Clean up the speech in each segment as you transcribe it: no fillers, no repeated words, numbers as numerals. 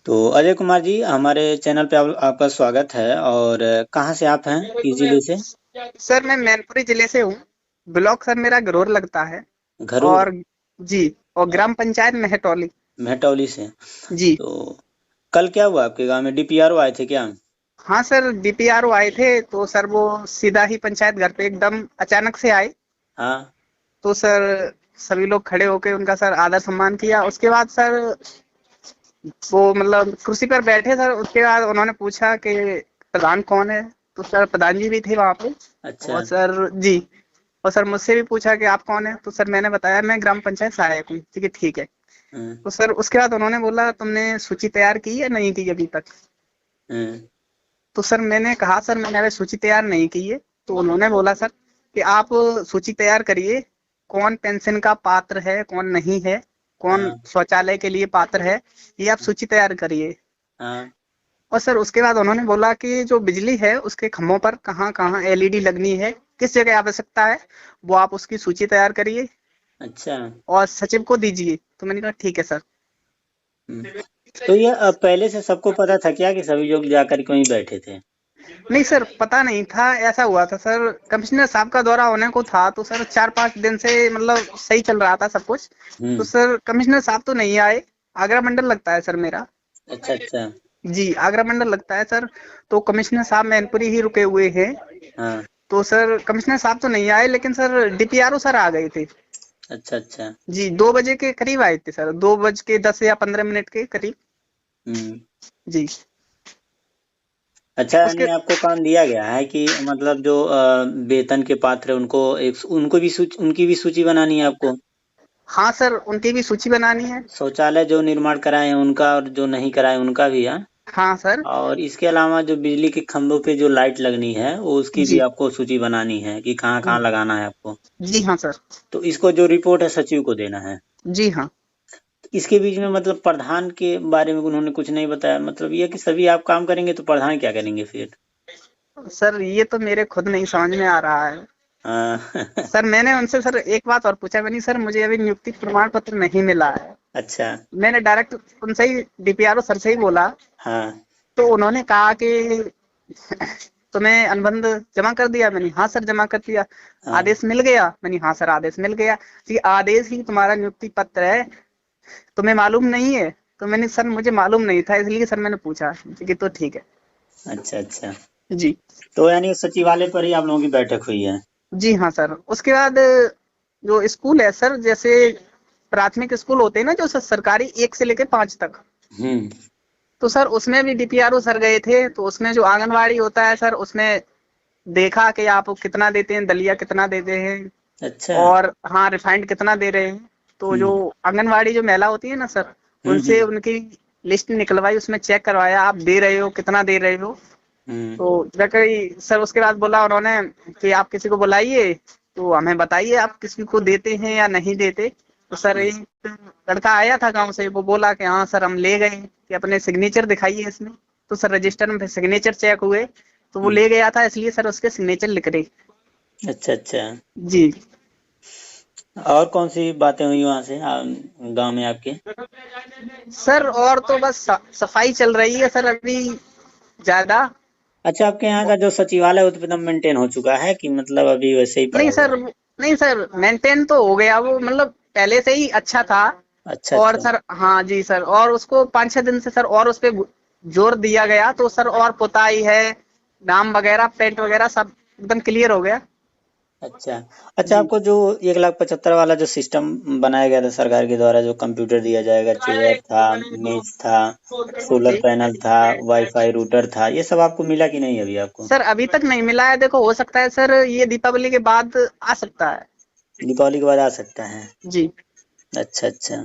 तो अजय कुमार जी, हमारे चैनल पे आपका स्वागत है। और कहाँ से आप हैं, किस जिले से? सर मैं मैनपुरी जिले से हूँ। ब्लॉक सर मेरा गरोर लगता है। घरूर। और जी, और ग्राम पंचायत मेहटौली। मेहटौली से। जी। तो कल क्या हुआ आपके गांव में, डीपीआरओ आए थे क्या? हाँ सर, डीपीआरओ आए थे तो सर वो सीधा ही पंचायत घर पे एकदम अचानक से आए। हाँ। तो सर सभी लोग खड़े होके उनका सर आदर सम्मान किया। उसके बाद सर वो मतलब कुर्सी पर बैठे सर। उसके बाद उन्होंने पूछा कि प्रधान कौन है। तो सर प्रधान जी भी थे वहाँ पे। अच्छा। और सर जी, और सर मुझसे भी पूछा कि आप कौन है। तो सर मैंने बताया मैं ग्राम पंचायत सहायक हूँ। ठीक है, ठीक है। हम्म। तो सर उसके बाद उन्होंने बोला तुमने सूची तैयार की या नहीं की अभी तक। हम्म। तो सर मैंने कहा सर मैंने अभी सूची तैयार नहीं की है। तो उन्होंने बोला सर कि आप सूची तैयार करिए, कौन पेंशन का पात्र है कौन नहीं है, कौन हाँ। शौचालय के लिए पात्र है, ये आप सूची तैयार करिए। हाँ। और सर उसके बाद उन्होंने बोला कि जो बिजली है उसके खंभों पर कहाँ कहाँ एलईडी लगनी है, किस जगह आवश्यकता है, वो आप उसकी सूची तैयार करिए अच्छा। और सचिव को दीजिए। तो मैंने कहा ठीक है सर। हम्म। तो ये पहले से सबको पता था क्या कि सभी लोग जाकर के वहीं बैठे थे? नहीं सर, पता नहीं था। ऐसा हुआ था सर, कमिश्नर साहब का दौरा होने को था तो सर 4-5 दिन से मतलब सही चल रहा था सब कुछ। तो हम्म। सर कमिश्नर साहब तो नहीं आए। आगरा मंडल लगता है सर मेरा। अच्छा अच्छा। जी, आगरा मंडल लगता है सर। तो कमिश्नर साहब मैनपुरी ही रुके हुए हैं। हाँ। तो सर कमिश्नर साहब तो नहीं आए लेकिन सर डीपीआरओ सर आ गए थे। अच्छा अच्छा। जी, 2 बजे के करीब आए थे सर, 2 बज के 10 या 15 मिनट के करीब। हम्म। जी। अच्छा, उसके यानी आपको काम दिया गया है कि मतलब जो वेतन के पात्र है उनको उनको भी उनकी भी सूची बनानी है आपको? हाँ सर, उनकी भी सूची बनानी है। शौचालय जो निर्माण कराए हैं उनका, और जो नहीं कराए उनका भी है। हाँ सर। और इसके अलावा जो बिजली के खंभों पे जो लाइट लगनी है वो उसकी भी जी। आपको सूची बनानी है कि कहाँ कहाँ लगाना है आपको। जी हाँ सर। तो इसको जो रिपोर्ट है सचिव को देना है। जी हाँ। इसके बीच में मतलब प्रधान के बारे में उन्होंने कुछ नहीं बताया, मतलब ये कि सभी आप काम करेंगे तो प्रधान क्या करेंगे फिर? सर ये तो मेरे खुद नहीं समझ में आ रहा है। हाँ। सर मैंने उनसे सर एक बात और पूछा, मैंने सर मुझे अभी नियुक्ति प्रमाण पत्र नहीं मिला है। अच्छा। मैंने डायरेक्ट उनसे ही डीपीआरओ सर से ही बोला। हाँ। तो उन्होंने कहा कि तुम्हें अनुबंध जमा कर दिया। मैंने हाँ सर जमा कर दिया। हाँ। आदेश मिल गया। मैंने हाँ सर आदेश मिल गया। जी, आदेश ही तुम्हारा नियुक्ति पत्र है, तुम्हें मालूम नहीं है। तो मैंने सर मुझे मालूम नहीं था इसलिए सर मैंने पूछा कि तो ठीक है। अच्छा अच्छा। जी। तो यानी सचिवालय पर ही आप लोगों की बैठक हुई है? जी हाँ सर। उसके बाद जो स्कूल है सर, जैसे प्राथमिक स्कूल होते हैं ना जो सरकारी 1 से लेकर 5 तक। हम्म। तो सर उसमें भी डीपीआरओ सर गए थे। तो उसमें जो आंगनवाड़ी होता है सर, उसमें देखा कि आप कितना देते हैं, दलिया कितना देते हैं, अच्छा। और हाँ रिफाइंड कितना दे रहे हैं। तो जो हम्म। आंगनवाड़ी जो महिला होती है ना सर, उनसे हम्म। उनकी लिस्ट निकलवाई, उसमें चेक करवाया आप दे रहे हो कितना दे रहे हो। हम्म। तो जाकर सर उसके बाद बोला उन्होंने कि आप किसी को बुलाइए, तो हमें बताइए आप किसी को देते हैं या नहीं देते। तो सर हम्म। एक लड़का आया था गांव से, वो बोला कि हाँ सर हम ले गए कि अपने सिग्नेचर दिखाइए इसमें। तो सर रजिस्टर में सिग्नेचर चेक हुए, तो वो हम्म। ले गया था इसलिए सर उसके सिग्नेचर लिख रहे। अच्छा अच्छा। जी। और कौन सी बातें हुई वहां से गांव में आपके? सर और तो बस सफाई चल रही है सर अभी ज्यादा। अच्छा, आपके यहाँ का जो सचिवालय वो तो एकदम मेंटेन हो चुका है कि मतलब अभी वैसे ही पड़ा नहीं हुआ सर, है? नहीं सर मेंटेन तो हो गया वो, मतलब पहले से ही अच्छा था। अच्छा और अच्छा। सर हाँ जी सर, और उसको 5-6 दिन से सर और उस पे जोर दिया गया तो सर और पुताई है, नाम वगैरह पेंट वगैरह सब एकदम क्लियर हो गया। अच्छा। अच्छा, जी। आपको जो 1,75,000 वाला जो सिस्टम बनाया गया था सरकार के द्वारा, जो कंप्यूटर दिया जाएगा, चेयर था, मेज था, सोलर जी पैनल था, वाईफाई रूटर था, ये सब आपको मिला कि नहीं अभी आपको? सर अभी तक नहीं मिला है। देखो हो सकता है सर ये दीपावली के बाद आ सकता है। दीपावली के बाद आ सकता है? जी। अच्छा अच्छा।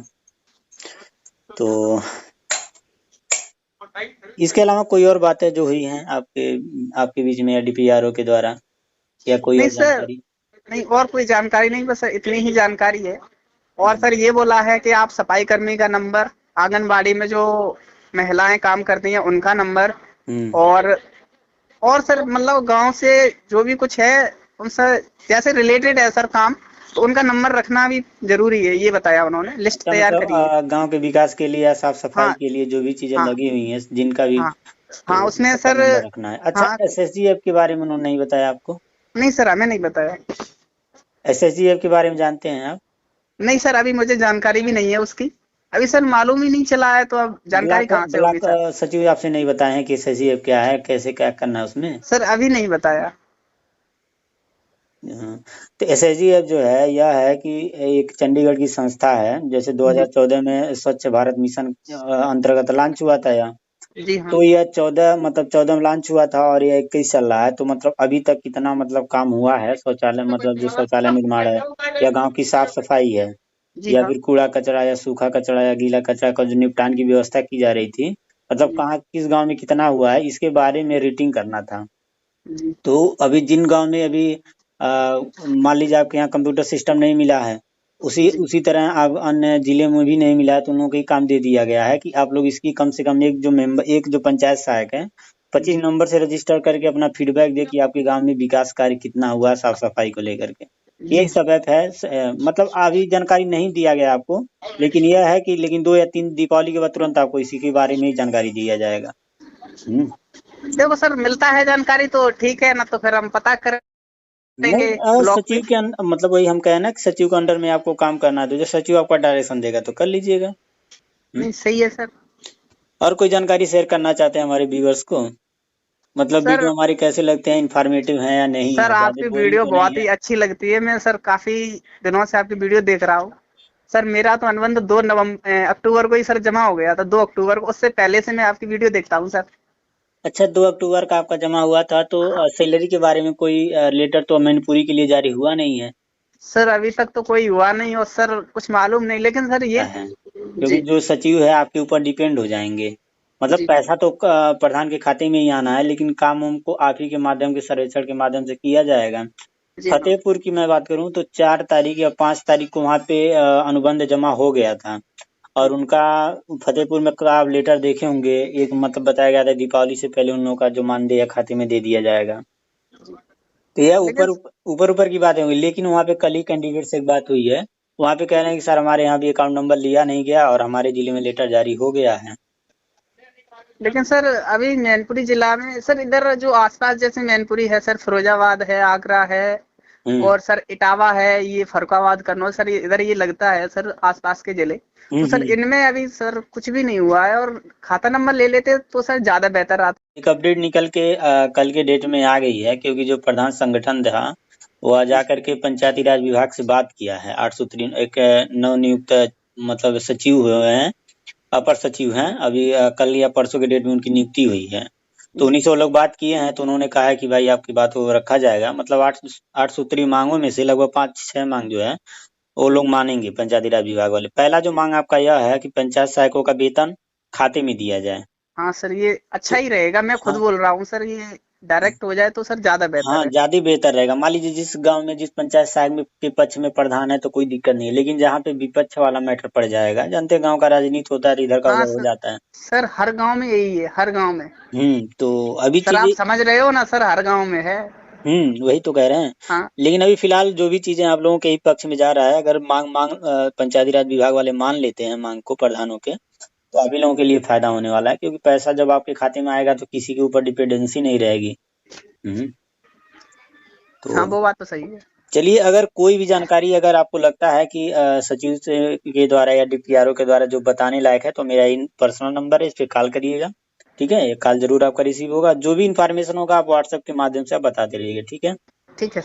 तो इसके अलावा कोई और बातें जो हुई हैं आपके आपके बीच में या डीपीआरओ के द्वारा, या कोई नहीं और सर, जानकारी? नहीं और कोई जानकारी नहीं, बस इतनी ही जानकारी है। और हम्म। सर ये बोला है कि आप सफाई कर्मी का नंबर, आंगनबाड़ी में जो महिलाएं काम करती हैं उनका नंबर, हम्म। और सर मतलब गांव से जो भी कुछ है उनसे जैसे रिलेटेड है सर काम, तो उनका नंबर रखना भी जरूरी है, ये बताया उन्होंने, लिस्ट अच्छा तैयार मतलब करिए। गांव के विकास के लिए या साफ सफाई हाँ के लिए जो भी चीजें हाँ लगी हुई हैं जिनका भी, हाँ हाँ, तो उसमें सबका सर। नंबर रखना है। अच्छा, हाँ, एसएसजी ऐप के बारे में उन्होंने नहीं बताया आपको? नहीं सर, हमें नहीं बताया। एसएसजी ऐप के बारे में जानते हैं आप? नहीं सर, अभी मुझे जानकारी भी नहीं है उसकी। अभी सर मालूम ही नहीं चला है, तो अब जानकारी ब्लॉक कहाँ से होगी ब्लॉक सर। सचिव आपसे नहीं बताए हैं कि एसएसजी ऐप क्या है, कैसे क्या करना है उसमें? सर अभी नहीं बताया। हाँ, तो एसएसजी ऐप जो है यह है कि एक चंडीगढ़ की संस्था है। जैसे जी 2014 में स्वच्छ भारत मिशन अंतर्गत लॉन्च हुआ था यह। जी हाँ तो यह 14 मतलब 14 में लॉन्च हुआ था और यह 21 चल रहा है। तो मतलब अभी तक कितना मतलब काम हुआ है शौचालय, मतलब जो शौचालय निर्माण है या गांव की साफ सफाई है जी या हाँ फिर कूड़ा कचरा या सूखा कचरा या गीला कचरा का जो निपटान की व्यवस्था की जा रही थी, मतलब जी कहाँ किस गांव में कितना हुआ है इसके बारे में रेटिंग करना था। जी तो अभी जिन गांव में अभी अ, मान लीजिए आपके यहाँ कंप्यूटर सिस्टम नहीं मिला है, उसी जी उसी तरह अब अन्य जिले में भी नहीं मिला है, तो उन लोगों को ये काम दे दिया गया है कि आप लोग इसकी कम से कम एक जो पंचायत सहायक है 25 जी नंबर से रजिस्टर करके अपना फीडबैक दे कि आपके गांव में विकास कार्य कितना हुआ है साफ सफाई को लेकर के। जी यही सब ऐप है। मतलब अभी जानकारी नहीं दिया गया आपको, लेकिन यह है कि लेकिन 2 या 3 दीपावली के बाद तुरंत आपको इसी के बारे में ही जानकारी दिया जाएगा। हम्म। देखो सर, मिलता है जानकारी तो ठीक है ना, तो फिर हम पता नहीं, करेंगे ब्लॉक पे। सचिव के मतलब वही हम कहे ना कि सचिव के अंडर में आपको काम करना है, तो जो सचिव आपका डायरेक्शन देगा तो कर लीजिएगा। हम्म। नहीं सही है सर। और कोई जानकारी शेयर करना चाहते हैं हमारे व्यूअर्स को? मतलब सर वीडियो हमारे कैसे लगते हैं, इन्फॉर्मेटिव है या नहीं सर है, ज्यादा आपकी बोरिंग वीडियो तो नहीं बहुत ही है? अच्छी लगती है, मैं सर काफी दिनों से आपकी वीडियो देख रहा हूँ। सर मेरा तो अनुबंध 2 अक्टूबर को ही सर जमा हो गया था, 2 अक्टूबर को। उससे पहले से मैं आपकी वीडियो देखता हूँ सर। अच्छा, 2 अक्टूबर का आपका जमा हुआ था, तो हाँ सैलरी के बारे में कोई लेटर तो मैनपुरी के लिए जारी हुआ नहीं है? सर, अभी तक तो कोई हुआ नहीं, और सर कुछ मालूम नहीं, लेकिन सर क्या ये। है, क्योंकि जी जो सचिव है आपके ऊपर डिपेंड हो जाएंगे। मतलब जी पैसा तो प्रधान के खाते में ही आना है, लेकिन काम हमको आप ही के माध्यम के सर्वेक्षण के माध्यम से किया जाएगा। जी हाँ फतेहपुर की मैं बात करूं तो 4 तारीख या 5 तारीख को वहाँ पे अनुबंध जमा हो गया था। और उनका फतेहपुर में का आप लेटर देखे होंगे, एक मतलब बताया गया था दीपावली से पहले उन लोगों का जो मानदेय है खाते में दे दिया जाएगा। तो यह लेकिन ऊपर ऊपर ऊपर की बातें हुई, लेकिन वहाँ पे कल ही कैंडिडेट से एक बात हुई है। वहाँ पे कह रहे हैं कि सर हमारे यहाँ भी अकाउंट नंबर लिया नहीं गया और हमारे जिले में लेटर जारी हो गया है। लेकिन सर अभी मैनपुरी जिला में सर, इधर जो आसपास जैसे मैनपुरी है सर, फिरोजाबाद है, आगरा है, हम्म और सर इटावा है, ये फरुखाबाद, कन्नौज, सर इधर ये लगता है सर, आसपास के जिले। तो सर हम्म। इनमें अभी सर कुछ भी नहीं हुआ है, और खाता नंबर ले लेते तो सर ज्यादा बेहतर आता। एक अपडेट निकल के कल के डेट में आ गई है, क्योंकि जो प्रधान संगठन था वह जा करके पंचायती राज विभाग से बात किया है। 803 एक नवनियुक्त मतलब सचिव हुए हैं, अपर सचिव हैं अभी, कल या परसों के डेट में उनकी नियुक्ति हुई है। तो जी उन्हीं से वो लोग बात किए हैं, तो उन्होंने कहा है कि भाई आपकी बात को रखा जाएगा। मतलब आठ सूत्री मांगों में से लगभग 5-6 मांग जो है वो लोग मानेंगे पंचायती राज विभाग वाले। पहला जो मांग आपका यह है कि पंचायत सहायकों का वेतन खाते में दिया जाए। हाँ सर, ये अच्छा तो ही रहेगा, मैं खुद हाँ, बोल रहा हूँ सर, ये डायरेक्ट हो जाए तो सर ज्यादा हाँ बेहतर है। ज्यादा बेहतर रहेगा। मान लीजिए जिस गांव में जिस पंचायत सहायक में के पक्ष में प्रधान है तो कोई दिक्कत नहीं है, लेकिन जहाँ पे विपक्ष वाला मैटर पड़ जाएगा, जानते हैं गांव का राजनीति होता है तो इधर का हाँ उधर हो सर। जाता है। सर हर गांव में यही है, हर गांव में। तो अभी सर आप चीजें, समझ रहे हो ना सर, हर गांव में है। वही तो कह रहे हैं। हाँ लेकिन अभी फिलहाल जो भी चीजें आप लोगों के ही पक्ष में जा रहा है, अगर मांग मांग पंचायती राज विभाग वाले मान लेते हैं मांग को प्रधानों के, तो आप ही लोगों के लिए फायदा होने वाला है, क्योंकि पैसा जब आपके खाते में आएगा तो किसी के ऊपर डिपेंडेंसी नहीं रहेगी। हम्म। तो हाँ, वो बात तो सही है। चलिए, अगर कोई भी जानकारी अगर आपको लगता है कि सचिव से के द्वारा या डीपीआरओ के द्वारा जो बताने लायक है, तो मेरा इन पर्सनल नंबर है, इस पे कॉल करिएगा। ठीक है, ये कॉल जरूर आपका रिसीव होगा। जो भी इन्फॉर्मेशन होगा आप व्हाट्सएप के माध्यम से आप बताते रहिएगा। ठीक है। ठीक है।